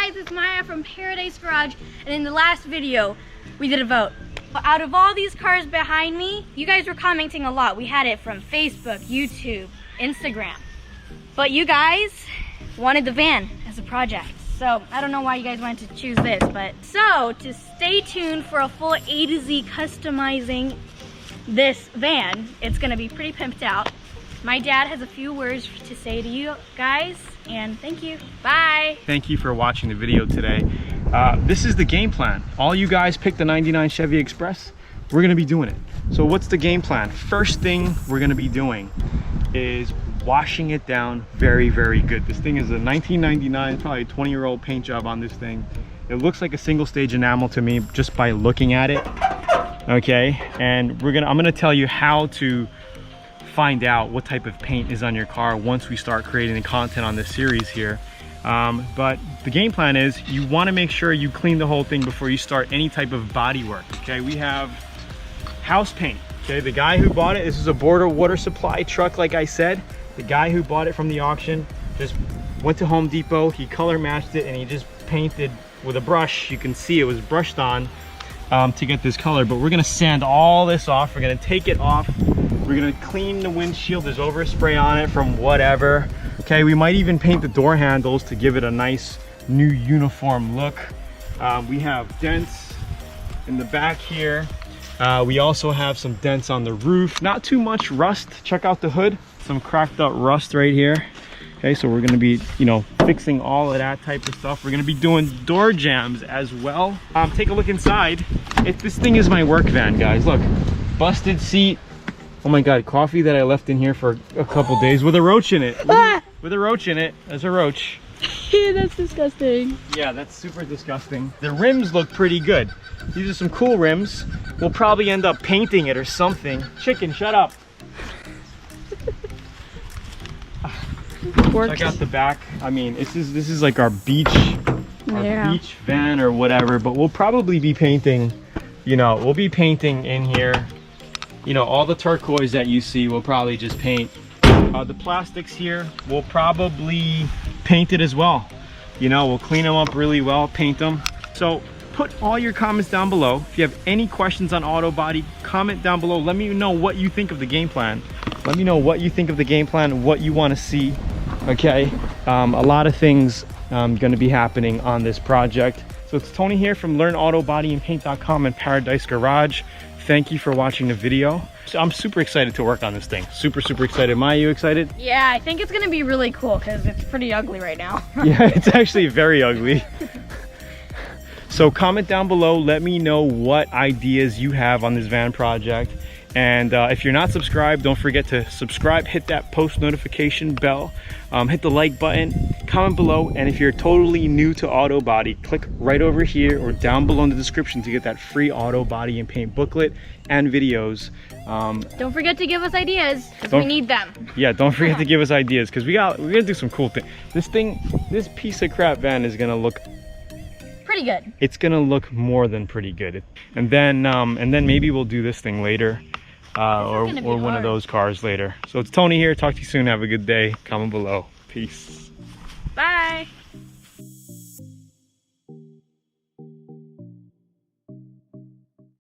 guys, it's Maya from Paradise Garage, and in the last video, we did a vote. Out of all these cars behind me, you guys were commenting a lot. We had it from Facebook, YouTube, Instagram. But you guys wanted the van as a project. So I don't know why you guys wanted to choose this, but so to stay tuned for a full A to Z customizing this van. It's gonna be pretty pimped out. My dad has a few words to say to you guys, and thank you. Bye. Thank you for watching the video today. This is the game plan. All you guys picked the 99 Chevy Express. We're gonna be doing it. So what's the game plan? First thing we're gonna be doing is washing it down very, very good. This thing is a 1999, probably a 20-year-old paint job on this thing. It looks like a single stage enamel to me just by looking at it. Okay, and I'm gonna tell you how to find out what type of paint is on your car once we start creating the content on this series here. But the game plan is you want to make sure you clean the whole thing before you start any type of body work. Okay, we have house paint. Okay, the guy who bought it, this is a border water supply truck, like I said. The guy who bought it from the auction just went to Home Depot, he color matched it, and he just painted with a brush. You can see it was brushed on to get this color, but we're gonna sand all this off. We're gonna take it off. We're gonna clean the windshield. There's overspray on it from whatever. Okay, we might even paint the door handles to give it a nice new uniform look. We have dents in the back here. We also have some dents on the roof. Not too much rust. Check out the hood. Some cracked up rust right here. Okay, so we're gonna be, fixing all of that type of stuff. We're gonna be doing door jambs as well. Take a look inside. This thing is my work van, guys. Look, busted seat. Oh my God, coffee that I left in here for a couple days with a roach in it. With a roach in it. There's a roach. That's disgusting. Yeah, that's super disgusting. The rims look pretty good. These are some cool rims. We'll probably end up painting it or something. Chicken, shut up. Check out the back. I mean, this is like our beach van or whatever, but we'll probably be painting, we'll be painting in here. All the turquoise that you see, we'll probably just paint. The plastics here, we'll probably paint it as well. We'll clean them up really well, paint them. So put all your comments down below. If you have any questions on auto body, comment down below. Let me know what you think of the game plan. Let me know what you think of the game plan, what you want to see. Okay, a lot of things going to be happening on this project. So it's Tony here from LearnAutoBodyAndPaint.com and Paradise Garage. Thank you for watching the video. So I'm super excited to work on this thing. Super, super excited. Maya, you excited? Yeah, I think it's gonna be really cool because it's pretty ugly right now. Yeah, it's actually very ugly. So comment down below, let me know what ideas you have on this van project. And if you're not subscribed, don't forget to subscribe, hit that post notification bell, hit the like button, comment below, and if you're totally new to auto body, click right over here or down below in the description to get that free auto body and paint booklet and videos. Don't forget to give us ideas, because we need them. Yeah, don't forget to give us ideas, because we're gonna do some cool things. This piece of crap van is gonna look pretty good. It's gonna look more than pretty good. And then maybe we'll do this thing later. Or one of those cars later. So it's Tony here. Talk to you soon. Have a good day. Comment below. Peace. Bye.